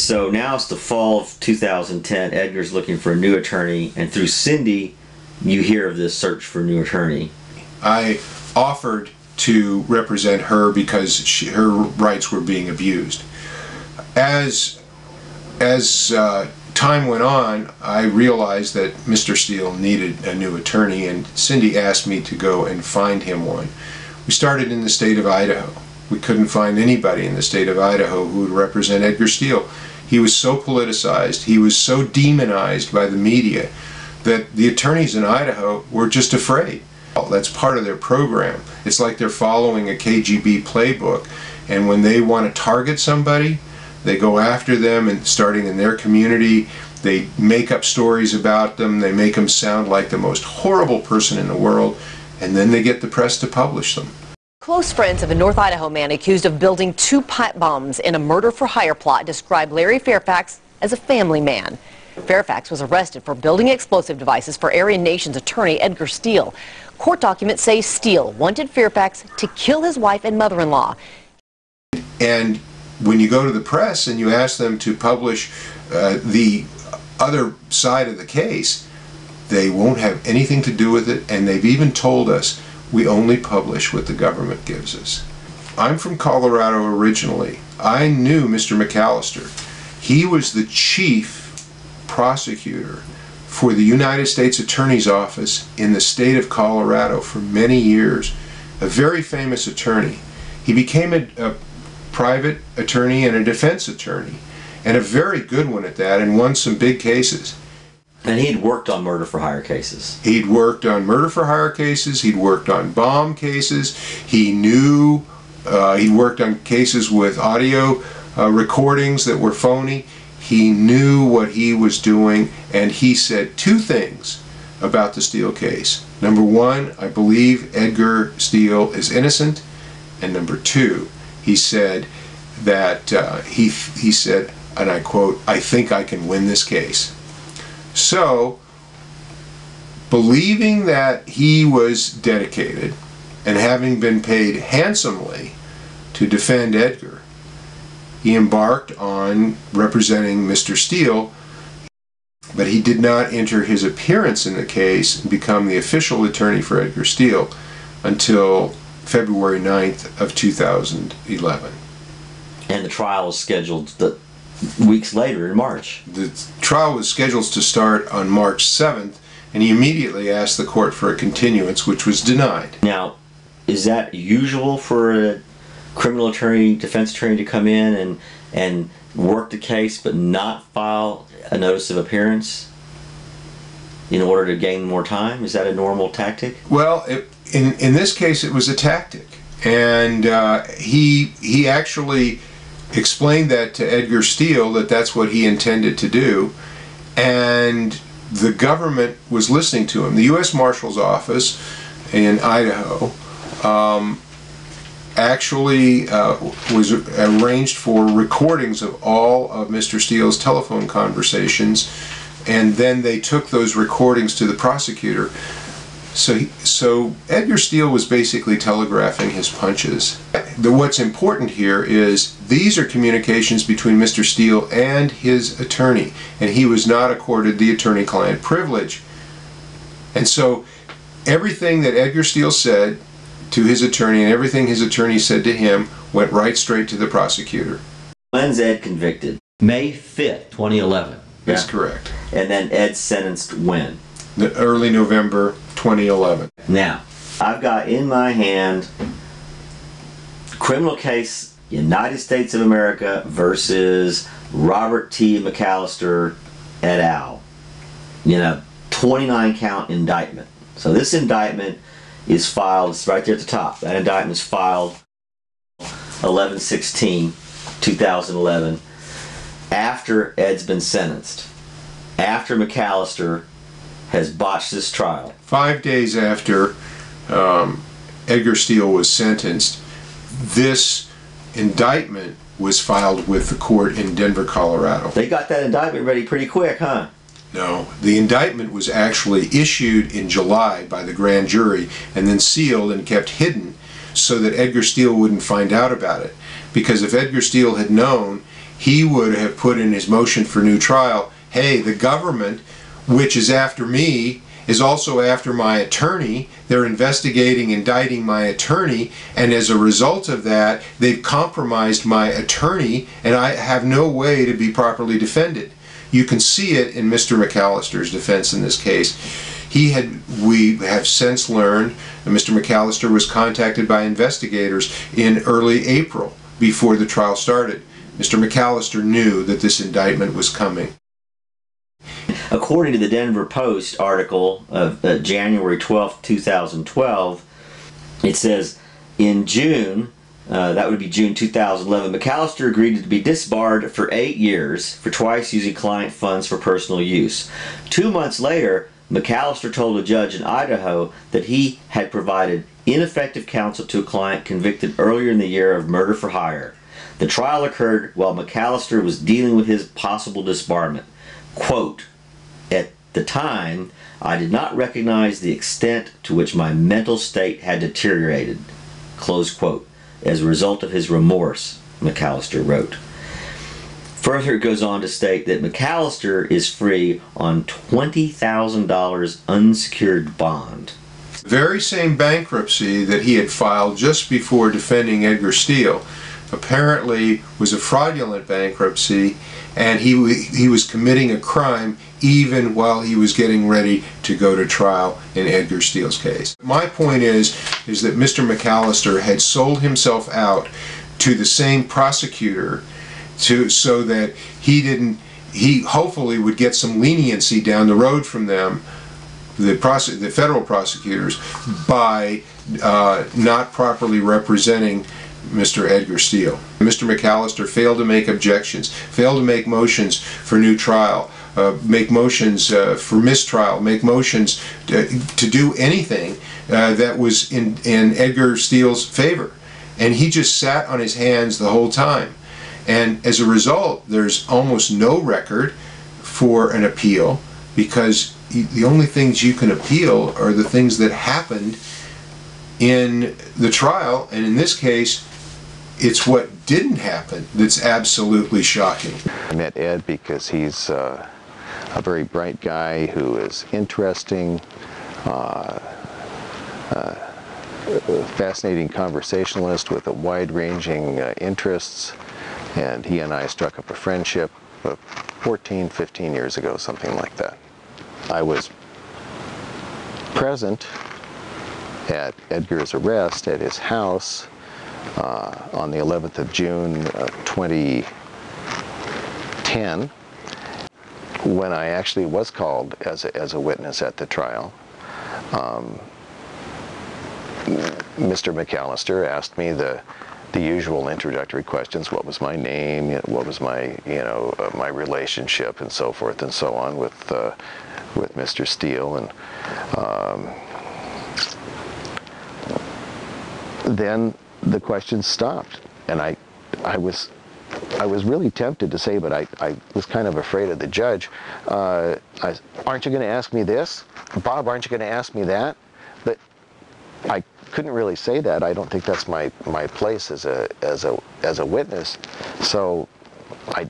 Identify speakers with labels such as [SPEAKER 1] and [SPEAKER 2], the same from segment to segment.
[SPEAKER 1] so now it's the fall of 2010. Edgar's looking for a new attorney, and through Cindy, you hear of this search for a new attorney.
[SPEAKER 2] I offered to represent her because her rights were being abused. As time went on, I realized that Mr. Steele needed a new attorney, and Cindy asked me to go and find him one. We started in the state of Idaho. We couldn't find anybody in the state of Idaho who would represent Edgar Steele. He was so politicized, he was so demonized by the media that the attorneys in Idaho were just afraid. That's part of their program. It's like they're following a KGB playbook, and when they want to target somebody, they go after them, and starting in their community, they make up stories about them, they make them sound like the most horrible person in the world, and then they get the press to publish them.
[SPEAKER 3] Close friends of a North Idaho man accused of building 2 pipe bombs in a murder-for-hire plot described Larry Fairfax as a family man. Fairfax was arrested for building explosive devices for Aryan Nation's attorney Edgar Steele. Court documents say Steele wanted Fairfax to kill his wife and mother-in-law.
[SPEAKER 2] And when you go to the press and you ask them to publish the other side of the case, they won't have anything to do with it, and they've even told us we only publish what the government gives us. I'm from Colorado originally. I knew Mr. McAllister. He was the chief prosecutor for the United States Attorney's Office in the state of Colorado for many years. A very famous attorney. He became a private attorney and a defense attorney, and a very good one at that, and won some big cases.
[SPEAKER 1] And he'd worked on murder-for-hire cases.
[SPEAKER 2] He'd worked on murder-for-hire cases, he'd worked on bomb cases, he knew, he'd worked on cases with audio recordings that were phony. He knew what he was doing, and he said 2 things about the Steele case. Number 1, I believe Edgar Steele is innocent, and number 2, he said that, he said, and I quote, "I think I can win this case." So, believing that he was dedicated and having been paid handsomely to defend Edgar, he embarked on representing Mr. Steele, but he did not enter his appearance in the case and become the official attorney for Edgar Steele until February 9th of 2011.
[SPEAKER 1] And the trial was scheduled weeks later in March.
[SPEAKER 2] The trial was scheduled to start on March 7th, and he immediately asked the court for a continuance, which was denied.
[SPEAKER 1] Now, is that usual for a criminal attorney, defense attorney to come in and work the case but not file a notice of appearance in order to gain more time? Is that a normal tactic?
[SPEAKER 2] Well, in this case it was a tactic, and he actually explained that to Edgar Steele, that that's what he intended to do, and the government was listening to him. The U.S. Marshal's Office in Idaho actually was arranged for recordings of all of Mr. Steele's telephone conversations, and then they took those recordings to the prosecutor. So Edgar Steele was basically telegraphing his punches. What's important here is these are communications between Mr. Steele and his attorney, and he was not accorded the attorney-client privilege. And so everything that Edgar Steele said to his attorney and everything his attorney said to him went right straight to the prosecutor.
[SPEAKER 1] When's Ed convicted? May 5th, 2011.
[SPEAKER 2] That's correct.
[SPEAKER 1] And then Ed sentenced when?
[SPEAKER 2] Early November 2011.
[SPEAKER 1] Now, I've got in my hand criminal case United States of America versus Robert T. McAllister et al. 29 count indictment. So this indictment is filed, it's right there at the top. That indictment is filed 11/16/2011 after Ed's been sentenced, after McAllister has botched this trial.
[SPEAKER 2] 5 days after Edgar Steele was sentenced, this indictment was filed with the court in Denver, Colorado.
[SPEAKER 1] They got that indictment ready pretty quick, huh?
[SPEAKER 2] No, the indictment was actually issued in July by the grand jury and then sealed and kept hidden so that Edgar Steele wouldn't find out about it. Because if Edgar Steele had known, he would have put in his motion for new trial, hey, the government, which is after me, is also after my attorney. They're investigating, indicting my attorney, and as a result of that, they've compromised my attorney, and I have no way to be properly defended. You can see it in Mr. McAllister's defense in this case. We have since learned that Mr. McAllister was contacted by investigators in early April before the trial started. Mr. McAllister knew that this indictment was coming.
[SPEAKER 1] According to the Denver Post article of January 12, 2012, it says, in June, that would be June 2011, McAllister agreed to be disbarred for 8 years for twice using client funds for personal use. 2 months later, McAllister told a judge in Idaho that he had provided ineffective counsel to a client convicted earlier in the year of murder for hire. The trial occurred while McAllister was dealing with his possible disbarment. Quote, at the time, I did not recognize the extent to which my mental state had deteriorated, close quote, as a result of his remorse, McAllister wrote. Further, it goes on to state that McAllister is free on $20,000 unsecured bond.
[SPEAKER 2] The very same bankruptcy that he had filed just before defending Edgar Steele apparently was a fraudulent bankruptcy, and he was committing a crime even while he was getting ready to go to trial in Edgar Steele's case. My point is that Mr. McAllister had sold himself out to the same prosecutor so that he hopefully would get some leniency down the road from them, the federal prosecutors, by not properly representing Mr. Edgar Steele. Mr. McAllister failed to make objections, failed to make motions for new trial, make motions for mistrial, make motions to do anything that was in Edgar Steele's favor. And he just sat on his hands the whole time. And as a result, there's almost no record for an appeal, because the only things you can appeal are the things that happened in the trial, and in this case, it's what didn't happen that's absolutely shocking.
[SPEAKER 4] I met Ed because he's a very bright guy who is interesting, fascinating conversationalist with a wide-ranging interests, and he and I struck up a friendship 14, 15 years ago, something like that. I was present at Edgar's arrest at his house on the 11th of June 2010, when I actually was called as a witness at the trial. Mr. McAllister asked me the usual introductory questions: what was my name, what was my my relationship, and so forth and so on with Mr. Steele, and then the questions stopped, and I was really tempted to say, but I was kind of afraid of the judge. Aren't you going to ask me this, Bob? Aren't you going to ask me that? But I couldn't really say that. I don't think that's my place as a witness. So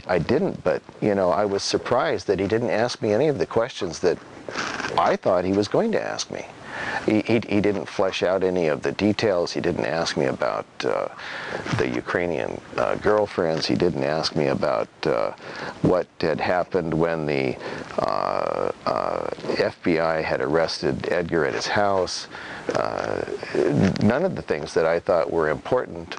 [SPEAKER 4] I didn't. But I was surprised that he didn't ask me any of the questions that I thought he was going to ask me. He didn't flesh out any of the details. He didn't ask me about the Ukrainian girlfriends. He didn't ask me about what had happened when the FBI had arrested Edgar at his house. None of the things that I thought were important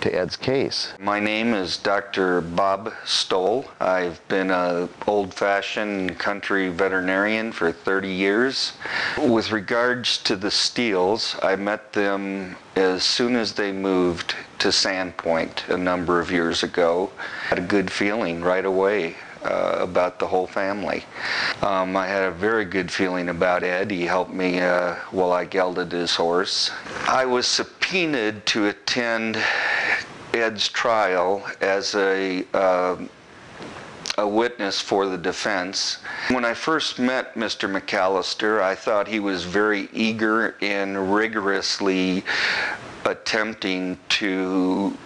[SPEAKER 4] to Ed's case.
[SPEAKER 5] My name is Dr. Bob Stoll. I've been an old-fashioned country veterinarian for 30 years. With regards to the Steeles, I met them as soon as they moved to Sandpoint a number of years ago. I had a good feeling right away about the whole family. I had a very good feeling about Ed. He helped me while I gelded his horse. I was subpoenaed to attend Ed's trial as a witness for the defense. When I first met Mr. McAllister, I thought he was very eager and rigorously attempting to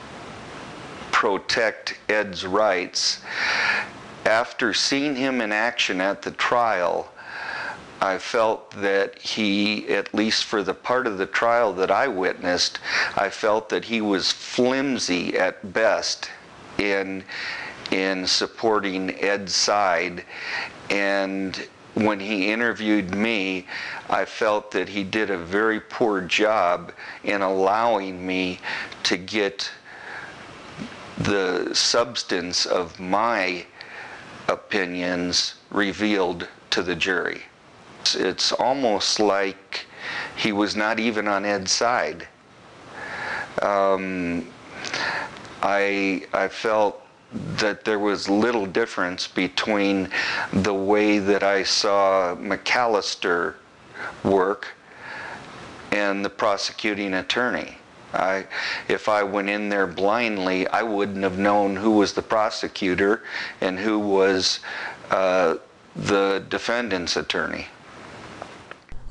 [SPEAKER 5] protect Ed's rights. After seeing him in action at the trial, I felt that he, at least for the part of the trial that I witnessed, I felt that he was flimsy at best in supporting Ed's side. And when he interviewed me, I felt that he did a very poor job in allowing me to get the substance of my opinions revealed to the jury. It's almost like he was not even on Ed's side. I felt that there was little difference between the way that I saw McAllister work and the prosecuting attorney. If I went in there blindly, I wouldn't have known who was the prosecutor and who was the defendant's attorney.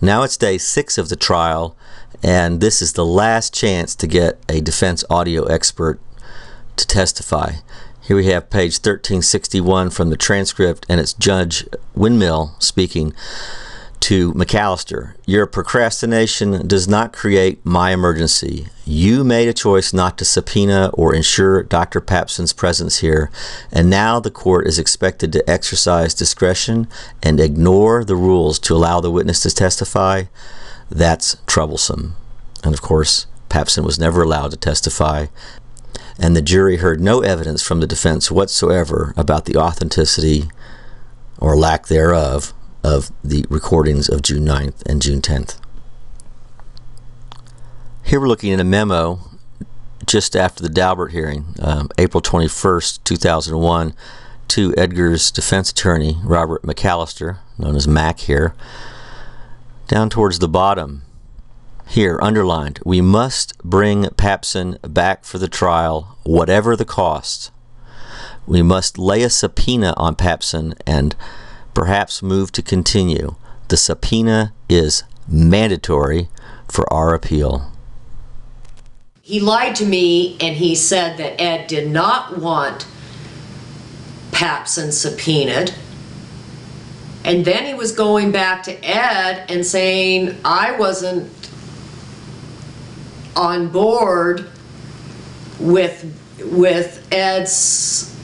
[SPEAKER 1] Now it's day 6 of the trial, and this is the last chance to get a defense audio expert to testify. Here we have page 1361 from the transcript, and it's Judge Windmill speaking to McAllister. Your procrastination does not create my emergency. You made a choice not to subpoena or ensure Dr. Papson's presence here, and now the court is expected to exercise discretion and ignore the rules to allow the witness to testify. That's troublesome. And of course, Papson was never allowed to testify, and the jury heard no evidence from the defense whatsoever about the authenticity or lack thereof of the recordings of June 9th and June 10th. Here we're looking at a memo just after the Daubert hearing, April 21st, 2001, to Edgar's defense attorney, Robert McAllister, known as Mac here. Down towards the bottom, here, underlined, we must bring Papson back for the trial, whatever the cost. We must lay a subpoena on Papson and perhaps move to continue. The subpoena is mandatory for our appeal.
[SPEAKER 6] He lied to me, and he said that Ed did not want Papson subpoenaed. And then he was going back to Ed and saying I wasn't on board with Ed's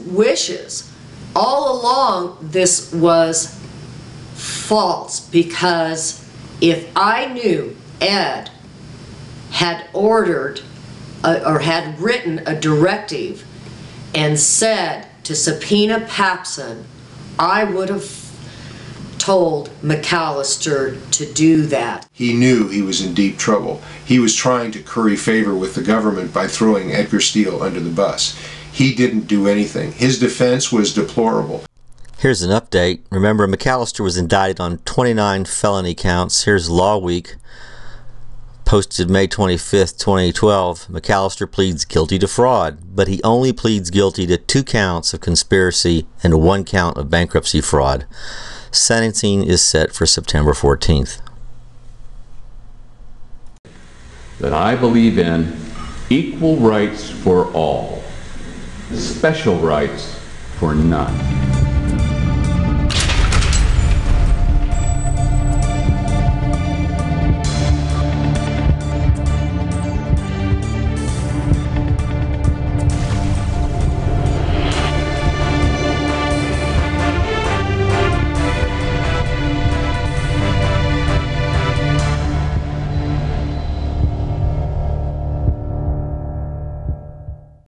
[SPEAKER 6] wishes. All along, this was false, because if I knew Ed had ordered or had written a directive and said to subpoena Papson, I would have told McAllister to do that.
[SPEAKER 2] He knew he was in deep trouble. He was trying to curry favor with the government by throwing Edgar Steele under the bus. He didn't do anything. His defense was deplorable.
[SPEAKER 1] Here's an update. Remember, McAllister was indicted on 29 felony counts. Here's Law Week, posted May 25th, 2012. McAllister pleads guilty to fraud, but he only pleads guilty to 2 counts of conspiracy and 1 count of bankruptcy fraud. Sentencing is set for September 14th.
[SPEAKER 7] That I believe in equal rights for all, special rights for none.